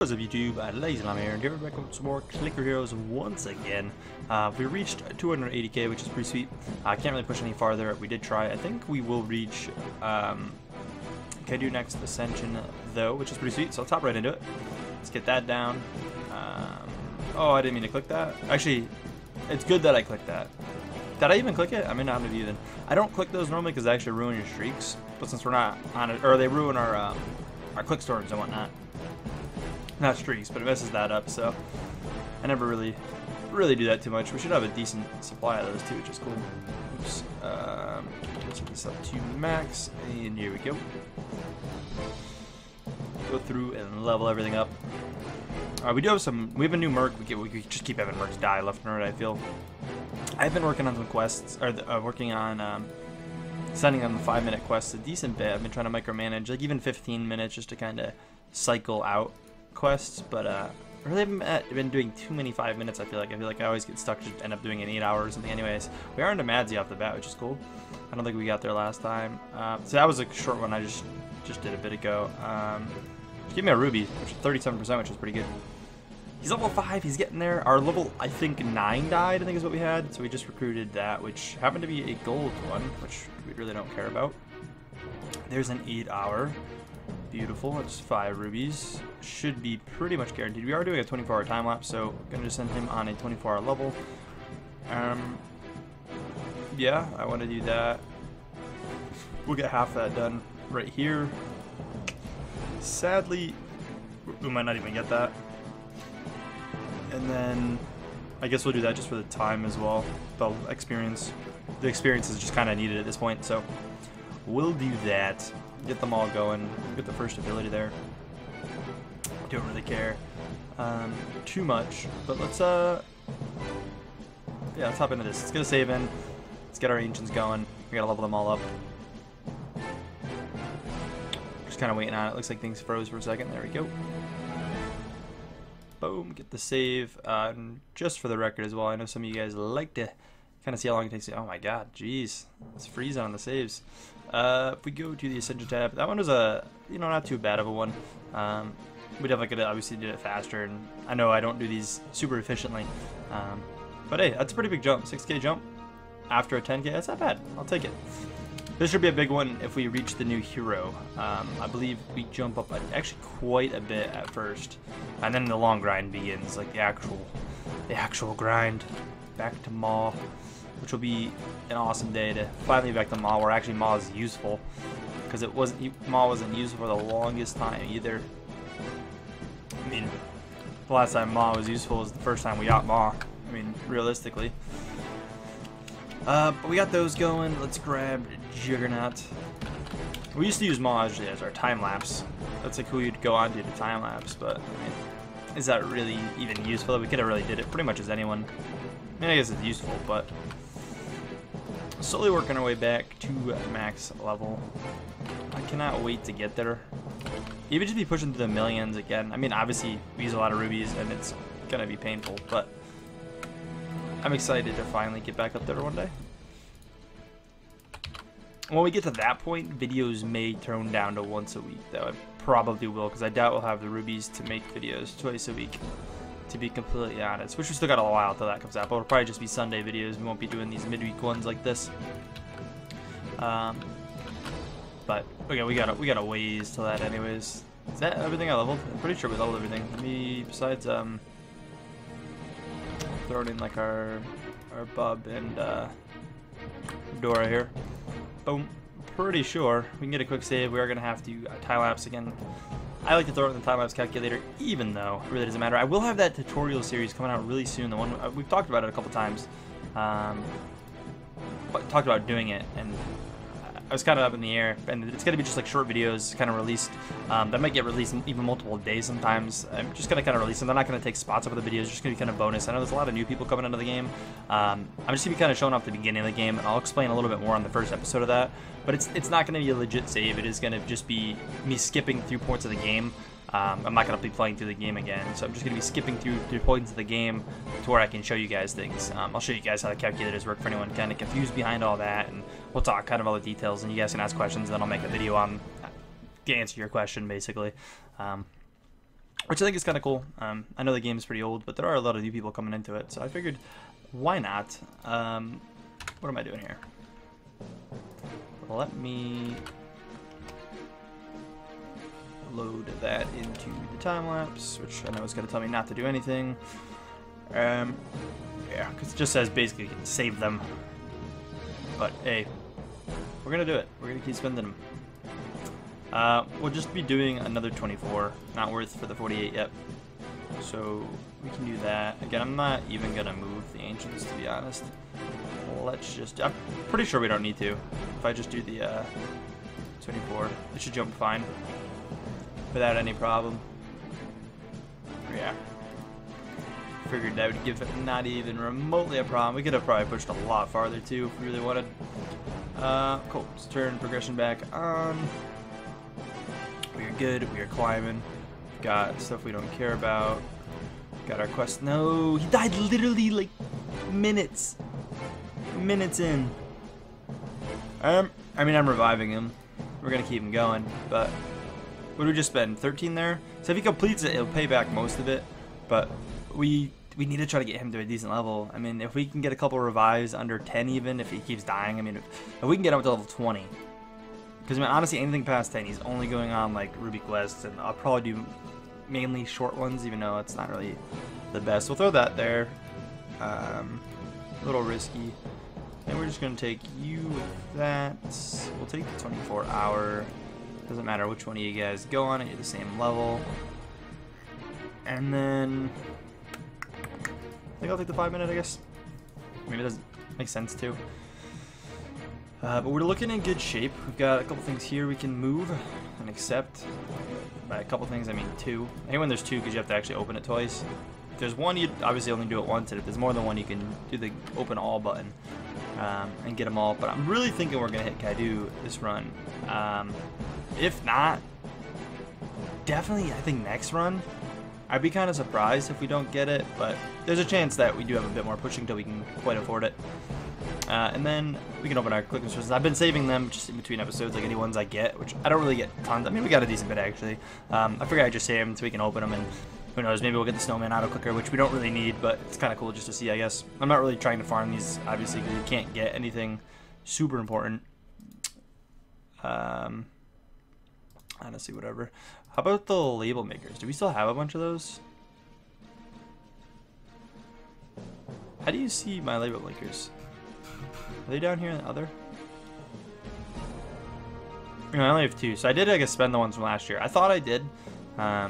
What's up YouTube, LazeeLlama here, and here we're back with some more Clicker Heroes once again. We reached 280k, which is pretty sweet. I can't really push any farther. We did try. I think we will reach CADU next Ascension though, which is pretty sweet, so I'll top right into it. Let's get that down. Oh, I didn't mean to click that. Actually, it's good that I clicked that. Did I even click it? I may not have even. I don't click those normally because they actually ruin your streaks, but since we're not on it, or they ruin our click storage and whatnot. Not streaks, but it messes that up, so I never really do that too much. We should have a decent supply of those too, which is cool. Oops. Let's set this up to max, and here we go. Go through and level everything up. We do have some. We have a new merc. We just keep having mercs die left and right, I feel. I've been working on some quests, or working on sending them the 5-minute quests a decent bit. I've been trying to micromanage, like even 15 minutes, just to kind of cycle out quests, but I really haven't been doing too many 5 minutes. I feel like I always get stuck, just end up doing an 8 hour or something. Anyways, we are into Madzy off the bat, which is cool. I don't think we got there last time, so that was a short one I just did a bit ago. Just give me a ruby, which is 37%, which is pretty good. He's level 5, he's getting there. Our level, I think 9 died, I think is what we had, so we just recruited that, which happened to be a gold one, which we really don't care about. There's an 8 hour. Beautiful. That's 5 rubies. Should be pretty much guaranteed. We are doing a 24-hour time lapse, so I'm gonna just send him on a 24-hour level. Yeah, I want to do that. We'll get half that done right here. Sadly, we might not even get that. And then I guess we'll do that just for the time as well. The experience is just kind of needed at this point, so we'll do that. Get them all going. Get the first ability there. Don't really care too much, but let's yeah, let's hop into this. Let's get a save in. Let's get our ancients going. We gotta level them all up. Just kind of waiting on it. Looks like things froze for a second. There we go. Boom. Get the save. And just for the record as well, I know some of you guys like to kind of see how long it takes. Oh my god, jeez, it's freezing on the saves. If we go to the Ascension tab, that one was a, not too bad of a one. We definitely could have obviously did it faster, and I know I don't do these super efficiently. But hey, that's a pretty big jump. 6k jump after a 10k, that's not bad. I'll take it. This should be a big one if we reach the new hero. I believe we jump up actually quite a bit at first, and then the long grind begins, like the actual grind. Back to Maw, which will be an awesome day to finally be back to Maw, where actually Maw is useful, because Maw wasn't useful for the longest time either. I mean, the last time Maw was useful was the first time we got Maw. I mean, realistically. But we got those going. Let's grab Juggernaut. We used to use Maw actually as our time lapse. That's like who you'd go on to the time lapse, but I mean, is that really even useful? We could have really did it pretty much as anyone. I mean, I guess it's useful, but slowly working our way back to max level. I cannot wait to get there. Even just be pushing through the millions again. I mean, obviously we use a lot of rubies and it's gonna be painful, but I'm excited to finally get back up there one day. When we get to that point, videos may tone down to once a week, though. I probably will, because I doubt we'll have the rubies to make videos twice a week, to be completely honest. Which we still got a while till that comes out, but it'll probably just be Sunday videos. We won't be doing these midweek ones like this. But okay, we got a ways till that, anyways. Is that everything I leveled? I'm pretty sure we leveled everything. Let me, besides throwing in like our bub and Dora here. Boom. Pretty sure we can get a quick save. We are gonna have to time lapse again. I like to throw it in the Timelapse calculator, even though it really doesn't matter. I will have that tutorial series coming out really soon. The one we've talked about it a couple times, but talked about doing it, and I was kind of up in the air. And it's gonna be just like short videos, kind of released. That might get released in even multiple days sometimes. I'm just gonna kind of release them. They're not gonna take spots over the videos. Just gonna be kind of bonus. I know there's a lot of new people coming into the game. I'm just gonna be kind of showing off the beginning of the game, and I'll explain a little bit more on the first episode of that. But it's not going to be a legit save. It is going to just be me skipping through points of the game. I'm not going to be playing through the game again. So I'm just going to be skipping through points of the game to where I can show you guys things. I'll show you guys how the calculators work for anyone kind of confused behind all that. And we'll talk kind of all the details. And you guys can ask questions. And then I'll make a video on to answer your question, basically. which I think is kind of cool. I know the game is pretty old, but there are a lot of new people coming into it, so I figured, why not? What am I doing here? Let me load that into the time lapse, which I know is going to tell me not to do anything. Yeah, because it just says basically save them. But hey, we're going to do it. We're going to keep spending them. We'll just be doing another 24. Not worth for the 48 yet. So we can do that. Again, I'm not even going to move the Ancients, to be honest. Let's just... I'm pretty sure we don't need to. If I just do the 24, it should jump fine. Without any problem. Yeah. Figured that would give it not even remotely a problem. We could have probably pushed a lot farther too if we really wanted. Cool. Let's turn progression back on. We are good. We are climbing. Got stuff we don't care about. Got our quest. No, he died literally like minutes in. I mean, I'm reviving him. We're gonna keep him going, but what did we just spend? 13 there? So if he completes it, he'll pay back most of it, but we need to try to get him to a decent level. I mean, if we can get a couple revives under 10 even, if he keeps dying, I mean, if we can get him to level 20, because I mean, honestly, anything past 10, he's only going on like Ruby quests, and I'll probably do mainly short ones, even though it's not really the best. We'll throw that there. A little risky. And we're just going to take you with that. We'll take the 24-hour. Doesn't matter which one of you guys go on it. You're the same level. And then... I think I'll take the 5-minute, I guess. Maybe it doesn't make sense, too. But we're looking in good shape. We've got a couple things here we can move and accept. By a couple things, I mean 2. I hate when there's 2 because you have to actually open it twice. If there's 1, you'd obviously only do it once, and if there's more than 1, you can do the open all button and get them all. But I'm really thinking we're going to hit CADU this run. If not, definitely I think next run. I'd be kind of surprised if we don't get it, but there's a chance that we do have a bit more pushing till we can quite afford it. And then we can open our click resources. I've been saving them just in between episodes, like any ones I get, which I don't really get tons. I mean, we got a decent bit actually. I figured I'd just save them so we can open them, and who knows, maybe we'll get the snowman auto clicker, which we don't really need, but it's kind of cool just to see, I guess. I'm not really trying to farm these, obviously, because you can't get anything super important. Honestly, whatever. How about the label makers? Do we still have a bunch of those? How do you see my label makers? Are they down here in the other? You know, I only have 2, so I did, I guess, spend the ones from last year. I thought I did. I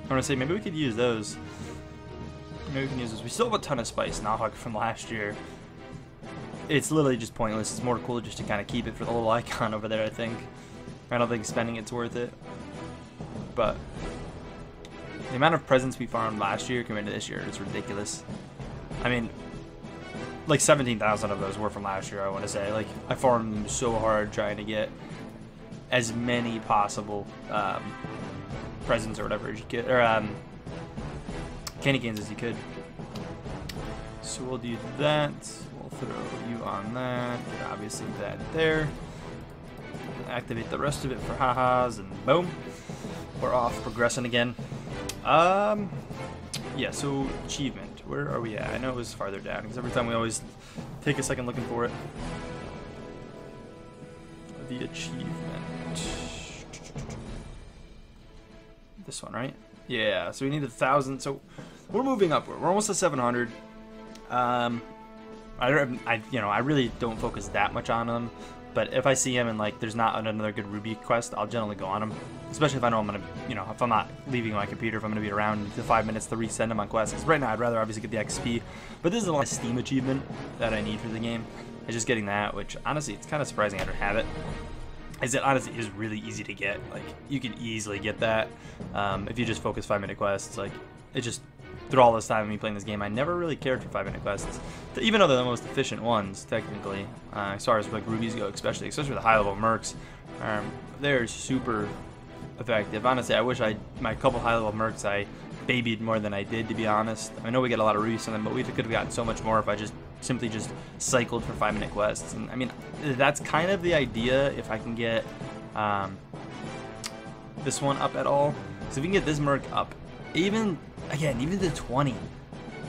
want to say maybe we could use those. Maybe we can use those. We still have a ton of spice Nahug from last year. It's literally just pointless. It's more cool just to kind of keep it for the little icon over there, I think. I don't think spending it's worth it. But the amount of presents we farmed last year compared to this year is ridiculous. I mean, like 17,000 of those were from last year, I want to say. Like, I farmed them so hard trying to get as many possible presents or whatever as you could, or candy canes as you could. So we'll do that. We'll throw you on that. Get obviously that there. Activate the rest of it for ha-has, and boom, we're off progressing again. Yeah, so achievement, where are we at? I know it was farther down because every time we always take a second looking for it. The achievement, this one, right? Yeah, so we need 1,000, so we're moving upward. We're almost at 700. I really don't focus that much on them. But if I see him and like there's not another good Ruby quest, I'll generally go on him. Especially if I know I'm gonna, if I'm not leaving my computer, if I'm gonna be around the 5 minutes to resend him on quests. Because right now I'd rather obviously get the XP, but this is a lot of Steam achievement that I need for the game. It's just getting that, which honestly it's kind of surprising I don't have it. Is it honestly is really easy to get. Like you can easily get that if you just focus 5-minute quests. Like it just. Through all this time of me playing this game, I never really cared for 5-minute quests, even though they're the most efficient ones, technically, as far as like rubies go, especially with the high-level mercs. They're super effective. Honestly, I wish my couple high-level mercs I babied more than I did, to be honest. I know we get a lot of rubies on them, but we could have gotten so much more if I simply cycled for 5-minute quests. And I mean, that's kind of the idea. If I can get this one up at all. So if we can get this Merc up, even to 20,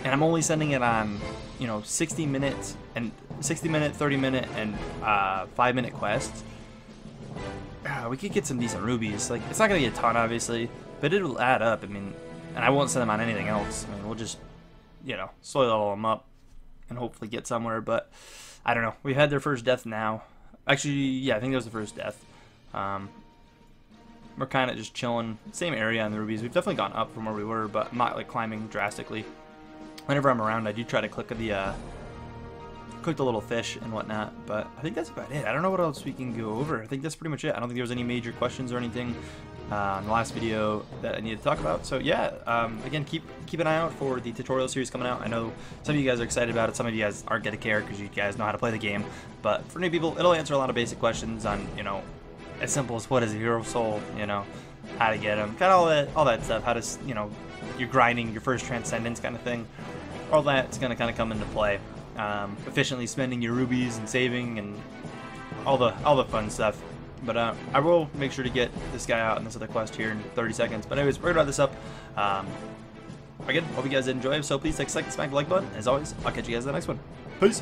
and I'm only sending it on, you know, 60 minutes and 60 minute, 30 minute, and 5 minute quests. We could get some decent rubies. Like, it's not gonna be a ton, obviously, but it'll add up. I mean, and I won't send them on anything else. I mean, we'll just, you know, slowly level them up and hopefully get somewhere. But I don't know. We've had their first death now. Actually, yeah, I think that was the first death. We're kind of just chilling. Same area on the rubies. We've definitely gone up from where we were, but I'm not like climbing drastically. Whenever I'm around, I do try to click the little fish and whatnot, but I think that's about it. I don't know what else we can go over. I think that's pretty much it. I don't think there was any major questions or anything in the last video that I needed to talk about. So yeah, again, keep an eye out for the tutorial series coming out. I know some of you guys are excited about it. Some of you guys aren't gonna care because you guys know how to play the game. But for new people, it'll answer a lot of basic questions on, you know, as simple as what is a hero soul, you know, how to get them, kind of all that stuff. How to, you know, you're grinding your first transcendence kind of thing. All that's gonna kind of come into play. Efficiently spending your rubies and saving and all the fun stuff. But I will make sure to get this guy out in this other quest here in 30 seconds. But anyways, we're gonna wrap this up. Again, hope you guys did enjoy. So please take a second, smack the like button. As always, I'll catch you guys in the next one. Peace.